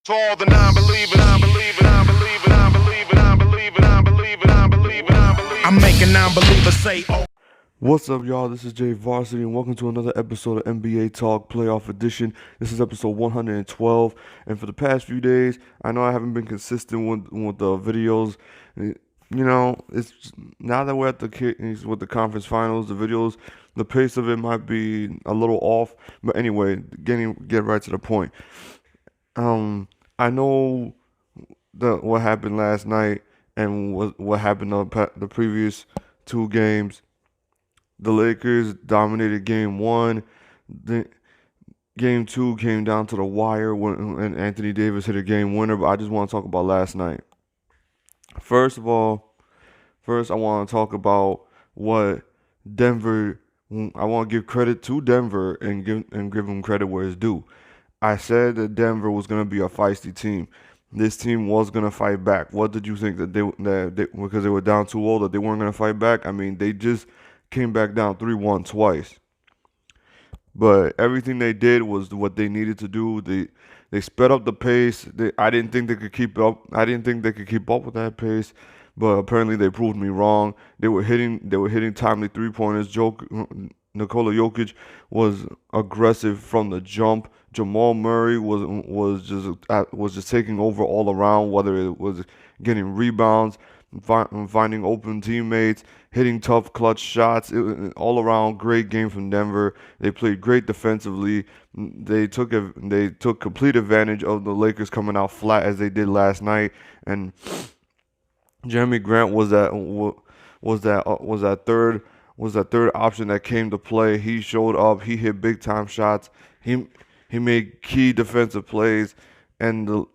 To all the non-believers, non-believers, non-believers, non-believers, non-believers, non-believers, non-believers, non-believers. I'm making non-believers say, oh. What's up, y'all? This is Jay Varsity, and welcome to another episode of NBA Talk Playoff Edition. This is episode 112, and for the past few days, I know I haven't been consistent with the videos. You know, it's now that we're at with the conference finals, the videos, the pace of it might be a little off. But anyway, get right to the point. I know what happened last night and what happened the previous two games. The Lakers dominated game one. Game two came down to the wire and Anthony Davis hit a game winner. But I just want to talk about last night. First, I want to talk about what Denver. I want to give credit to Denver and give them credit where it's due. I said that Denver was going to be a feisty team. This team was going to fight back. What did you think that they because they were down 2-0 that they weren't going to fight back? I mean, they just came back down 3-1 twice. But everything they did was what they needed to do. They sped up the pace. I didn't think they could keep up. I didn't think they could keep up with that pace. But apparently they proved me wrong. They were hitting timely three-pointers. Nikola Jokic was aggressive from the jump. Jamal Murray was just taking over all around, whether it was getting rebounds, finding open teammates, hitting tough clutch shots. All around great game from Denver. They played great defensively. They took complete advantage of the Lakers coming out flat as they did last night. And Jeremy Grant was that third option that came to play. He showed up. He hit big time shots. He made key defensive plays, and it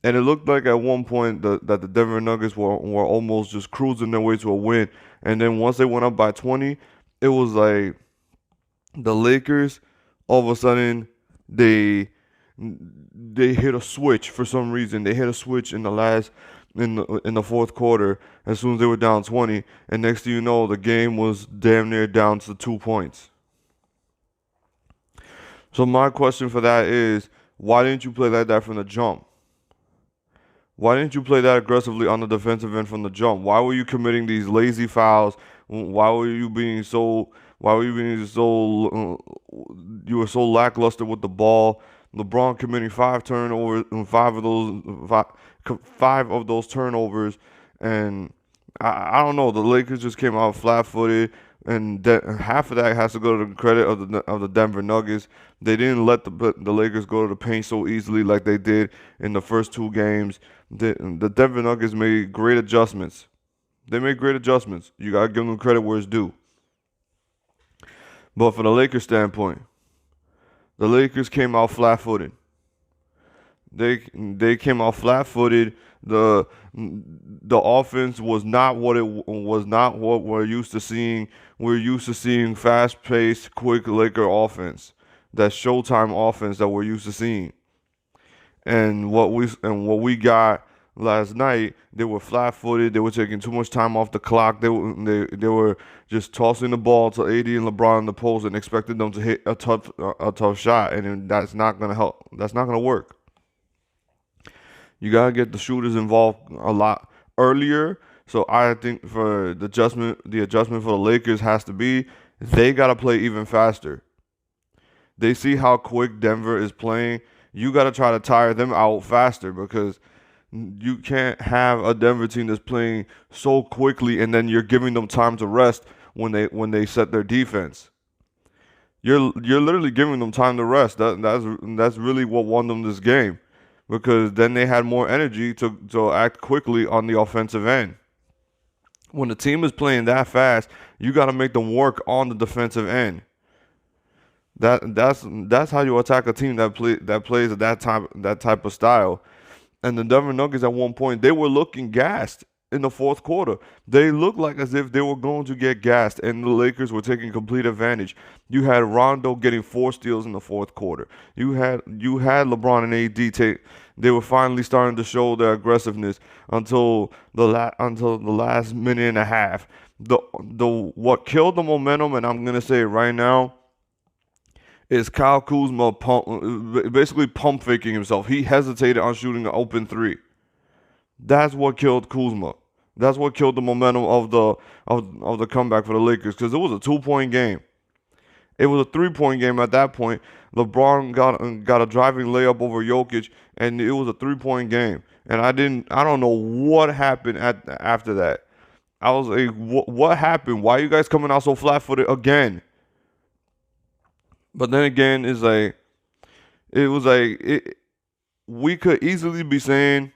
looked like at one point that the Denver Nuggets were almost just cruising their way to a win. And then once they went up by 20, it was like the Lakers all of a sudden they hit a switch for some reason. They hit a switch in the fourth quarter as soon as they were down 20, and next thing you know, the game was damn near down to 2 points. So my question for that is, why didn't you play like that from the jump? Why didn't you play that aggressively on the defensive end from the jump? Why were you committing these lazy fouls? Why were you being so? You were so lackluster with the ball. LeBron committing 5 turnovers, and five of those turnovers, and I don't know. The Lakers just came out flat-footed, and half of that has to go to the credit of the Denver Nuggets. They didn't let the Lakers go to the paint so easily like they did in the first two games. The Denver Nuggets made great adjustments. They made great adjustments. You gotta give them credit where it's due. But from the Lakers standpoint, the Lakers came out flat-footed. They came out flat-footed. The offense was not what we're used to seeing. We're used to seeing fast-paced, quick Laker offense. That Showtime offense that we're used to seeing. And what we got last night, they were flat-footed. They were taking too much time off the clock. They were just tossing the ball to AD and LeBron in the post and expecting them to hit a tough shot, and that's not gonna help. That's not gonna work. You gotta get the shooters involved a lot earlier. So I think for the adjustment for the Lakers has to be they gotta play even faster. They see how quick Denver is playing. You gotta try to tire them out faster, because you can't have a Denver team that's playing so quickly and then you're giving them time to rest when they set their defense. You're literally giving them time to rest. That's really what won them this game, because then they had more energy to act quickly on the offensive end. When the team is playing that fast, you got to make them work on the defensive end. That's how you attack a team that plays that type of style. And the Denver Nuggets at one point, they were looking gassed in the fourth quarter. They looked like as if they were going to get gassed, and the Lakers were taking complete advantage. You had Rondo getting 4 steals in the fourth quarter. You had LeBron and AD they were finally starting to show their aggressiveness until the last minute and a half. What killed the momentum, and I'm gonna say it right now, is Kyle Kuzma basically pump faking himself. He hesitated on shooting an open three. That's what killed Kuzma. That's what killed the momentum of the comeback for the Lakers, because it was a 2-point game. It was a 3-point game at that point. LeBron got a driving layup over Jokic, and it was a 3-point game. And I don't know what happened after that. I was like, what happened? Why are you guys coming out so flat-footed again? But then again, we could easily be saying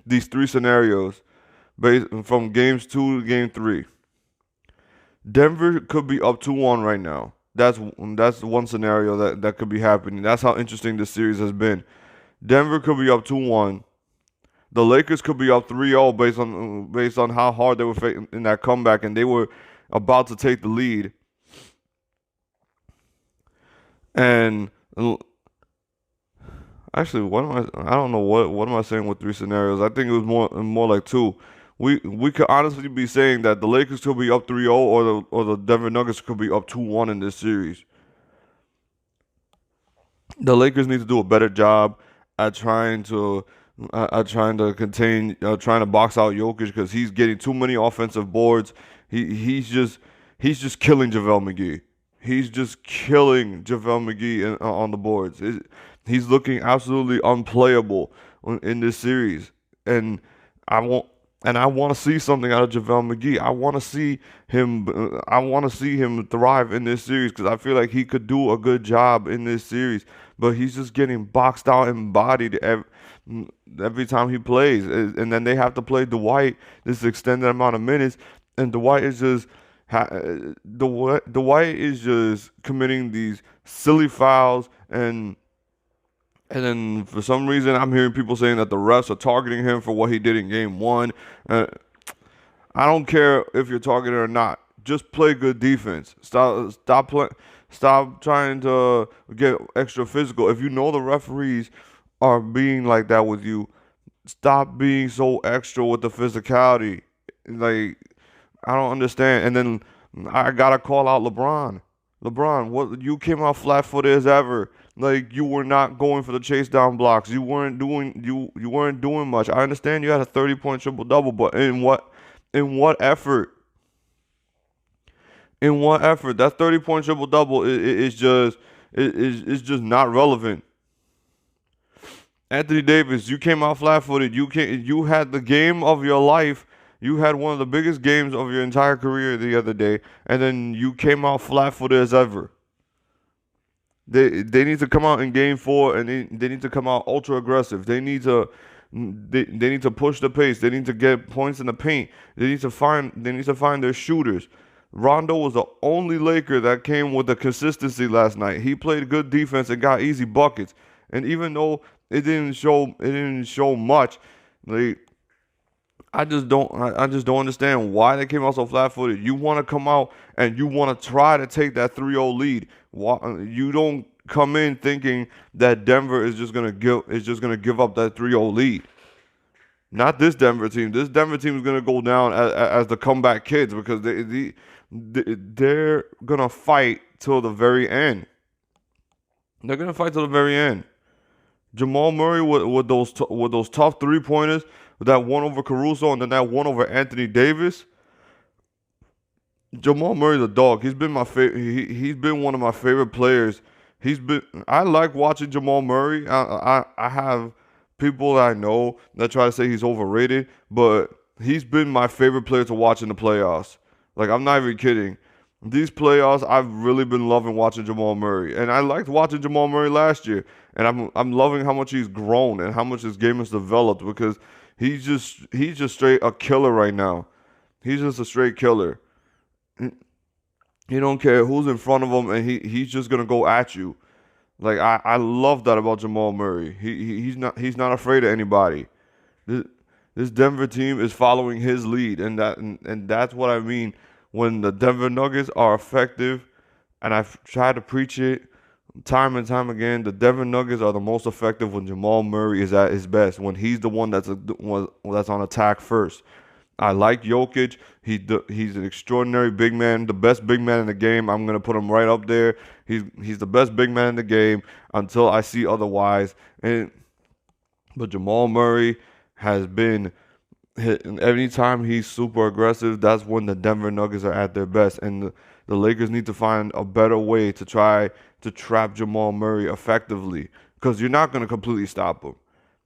these three scenarios based from games 2 to game 3. Denver could be up 2-1 right now. That's one scenario that could be happening. That's how interesting this series has been. Denver could be up 2-1. The Lakers could be up 3-0 based on how hard they were in that comeback, and they were about to take the lead. And actually, I don't know what am I saying with 3 scenarios. I think it was more like 2. We could honestly be saying that the Lakers could be up 3-0, or the Denver Nuggets could be up 2-1 in this series. The Lakers need to do a better job at trying to contain, trying to box out Jokic, because he's getting too many offensive boards. He's just killing JaVale McGee. He's just killing JaVale McGee on the boards. He's looking absolutely unplayable in this series, and I want to see something out of JaVale McGee. I want to see him thrive in this series, because I feel like he could do a good job in this series. But he's just getting boxed out and bodied every time he plays. And then they have to play Dwight this extended amount of minutes, and Dwight is just committing these silly fouls, and then for some reason I'm hearing people saying that the refs are targeting him for what he did in game 1. I don't care if you're targeted or not. Just play good defense. Stop trying to get extra physical. If you know the referees are being like that with you, stop being so extra with the physicality. Like, I don't understand. And then I gotta call out LeBron. LeBron, you came out flat-footed as ever. Like, you were not going for the chase down blocks. You weren't doing much. I understand you had a 30-point triple-double, but in what effort? In what effort? That 30-point triple-double is just not relevant. Anthony Davis, you came out flat-footed. You had the game of your life. You had one of the biggest games of your entire career the other day, and then you came out flat-footed as ever. They need to come out in game 4, and they need to come out ultra aggressive. They need to push the pace. They need to get points in the paint. They need to find their shooters. Rondo was the only Laker that came with the consistency last night. He played good defense and got easy buckets. And even though it didn't show much, like, I just don't understand why they came out so flat-footed. You want to come out and you want to try to take that 3-0 lead. You don't come in thinking that Denver is just gonna give up that 3-0 lead. Not this Denver team. This Denver team is gonna go down as the comeback kids, because they're gonna fight till the very end. They're gonna fight till the very end. Jamal Murray with those tough 3-pointers, with that one over Caruso and then that one over Anthony Davis. Jamal Murray's a dog. He's been my favorite. He's been one of my favorite players. I like watching Jamal Murray. I have people that I know that try to say he's overrated, but he's been my favorite player to watch in the playoffs. Like, I'm not even kidding. These playoffs, I've really been loving watching Jamal Murray, and I liked watching Jamal Murray last year, and I'm loving how much he's grown and how much his game has developed, because he's just straight a killer right now. He's just a straight killer. He don't care who's in front of him, and he's just gonna go at you. Like, I love that about Jamal Murray. He's not afraid of anybody. This Denver team is following his lead, and that's what I mean when the Denver Nuggets are effective. And I've tried to preach it time and time again. The Denver Nuggets are the most effective when Jamal Murray is at his best, when he's the one that's on attack first. I like Jokic. He's an extraordinary big man, the best big man in the game. I'm gonna put him right up there. He's the best big man in the game until I see otherwise. But Jamal Murray has been anytime he's super aggressive, that's when the Denver Nuggets are at their best. And the Lakers need to find a better way to try to trap Jamal Murray effectively because you're not going to completely stop him.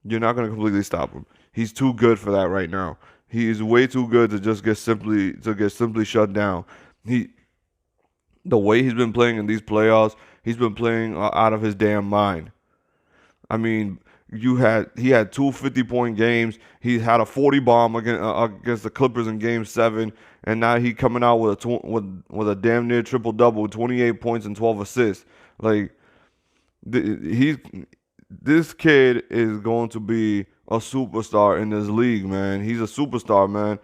You're not going to completely stop him. He's too good for that right now. He is way too good to just get simply shut down. He The way he's been playing in these playoffs, he's been playing out of his damn mind. I mean, he had two 50-point games. He had a 40 bomb against the Clippers in Game 7, and now he coming out with a damn near triple double, 28 points and 12 assists. Like he's this kid is going to be a superstar in this league, man. He's a superstar, man.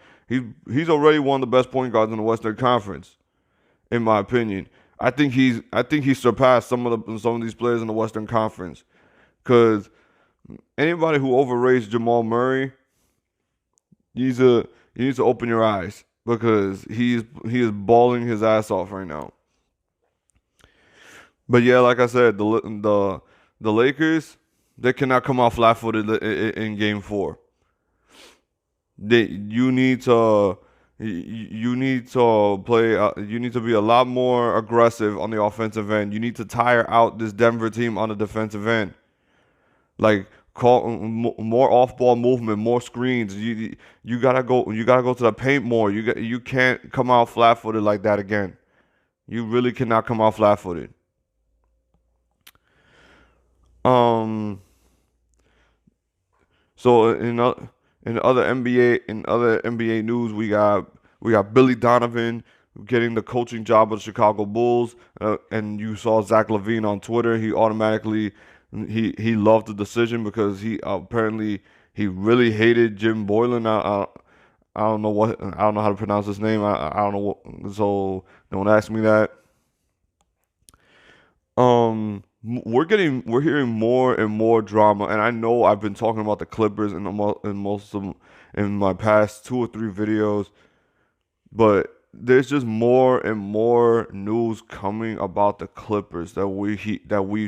He's already one of the best point guards in the Western Conference, in my opinion. I think he's surpassed some of these players in the Western Conference. Because anybody who overrates Jamal Murray, you need to open your eyes because he is balling his ass off right now. But yeah, like I said, the Lakers, they cannot come out flat-footed in Game 4. You need to play. You need to be a lot more aggressive on the offensive end. You need to tire out this Denver team on the defensive end. Like call more off-ball movement, more screens. You gotta go to the paint more. You can't come out flat-footed like that again. You really cannot come out flat-footed. So in other NBA news, we got Billy Donovan getting the coaching job of the Chicago Bulls, and you saw Zach LaVine on Twitter. He automatically he loved the decision because he apparently he really hated Jim Boylan. I don't know how to pronounce his name. I don't know so don't ask me that. We're hearing more and more drama, and I know I've been talking about the Clippers in my past 2 or 3 videos, but there's just more and more news coming about the Clippers that we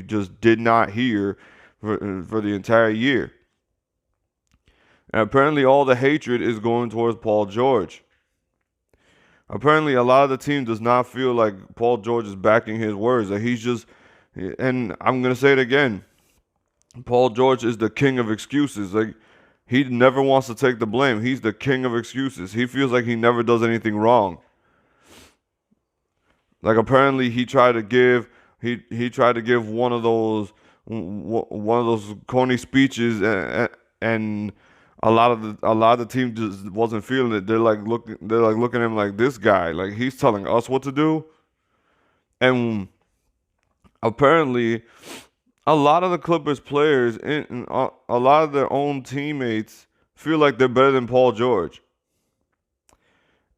just did not hear for the entire year. And apparently all the hatred is going towards Paul George. Apparently a lot of the team does not feel like Paul George is backing his words, that he's just, and I'm going to say it again, Paul George is the king of excuses. Like, he never wants to take the blame. He's the king of excuses. He feels like he never does anything wrong. Like, apparently he tried to give one of those corny speeches, and a lot of the team just wasn't feeling it. They're like looking at him like, this guy, like, he's telling us what to do. And apparently a lot of the Clippers players and a lot of their own teammates feel like they're better than Paul George.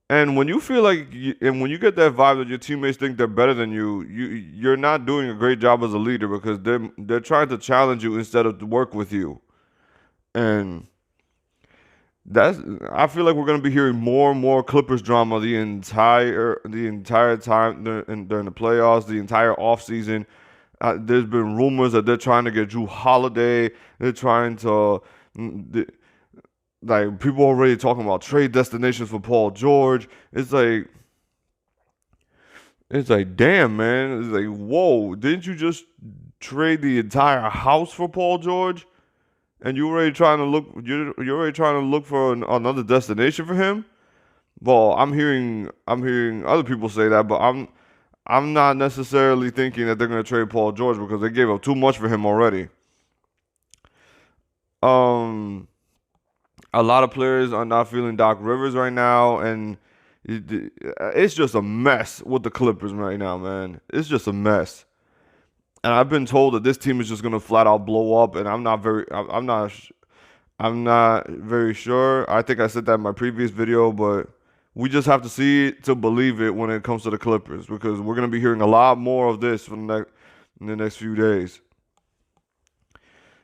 And when you feel like, and when you get that vibe that your teammates think they're better than you're not doing a great job as a leader, because they're trying to challenge you instead of to work with you. And I feel like we're gonna be hearing more and more Clippers drama the entire time during the playoffs, the entire offseason. There's been rumors that they're trying to get Drew Holiday. They're trying to, like, people already talking about trade destinations for Paul George. It's like, damn, man. It's like, whoa, didn't you just trade the entire house for Paul George? And you're already trying to look for another destination for him? Well, I'm hearing other people say that, but I'm not necessarily thinking that they're going to trade Paul George because they gave up too much for him already. A lot of players are not feeling Doc Rivers right now, and it's just a mess with the Clippers right now, man. It's just a mess. And I've been told that this team is just going to flat out blow up, and I'm not very sure. I think I said that in my previous video, but we just have to see it to believe it when it comes to the Clippers, because we're going to be hearing a lot more of this in the next few days.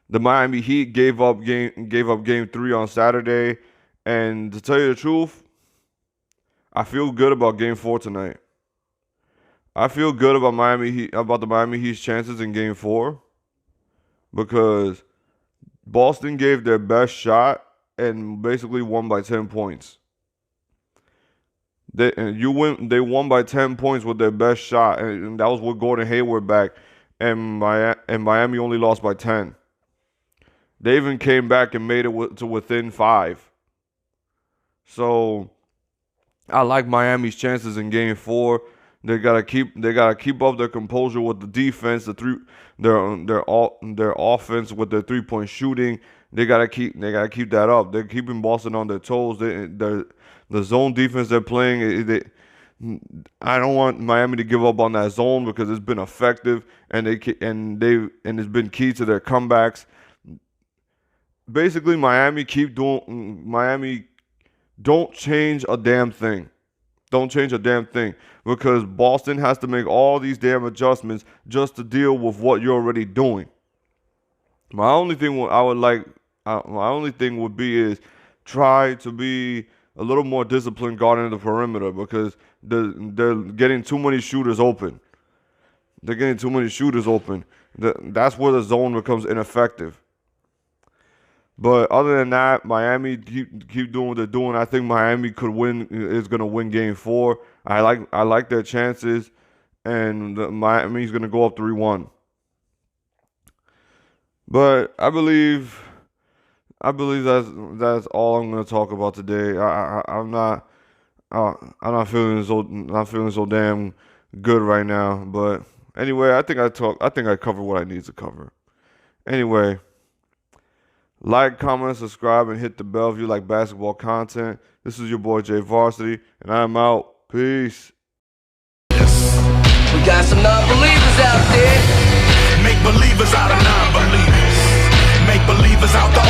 The Miami Heat gave up game 3 on Saturday, and to tell you the truth, I feel good about Game 4 tonight. I feel good about the Miami Heat's chances in Game 4 because Boston gave their best shot and basically won by 10 points. They won by 10 points with their best shot, and that was with Gordon Hayward back, and Miami only lost by 10. They even came back and made it to within 5. So I like Miami's chances in Game 4. They gotta keep up their composure with the defense, their offense with their 3-point shooting. They gotta keep that up. They're keeping Boston on their toes. The zone defense they're playing. I don't want Miami to give up on that zone because it's been effective and it's been key to their comebacks. Basically, Miami don't change a damn thing. Don't change a damn thing because Boston has to make all these damn adjustments just to deal with what you're already doing. My only thing would be is try to be a little more disciplined guarding the perimeter because they're getting too many shooters open. That's where the zone becomes ineffective. But other than that, Miami keep doing what they're doing. I think Miami is gonna win Game 4. I like their chances, and Miami's gonna go up 3-1. But I believe that's all I'm gonna talk about today. I'm not feeling so damn good right now. But anyway, I think I covered what I need to cover. Anyway. Like, comment, subscribe, and hit the bell if you like basketball content. This is your boy Jay Varsity, and I'm out. Peace. We got some non-believers out there. Make believers out of non-believers. Make believers out the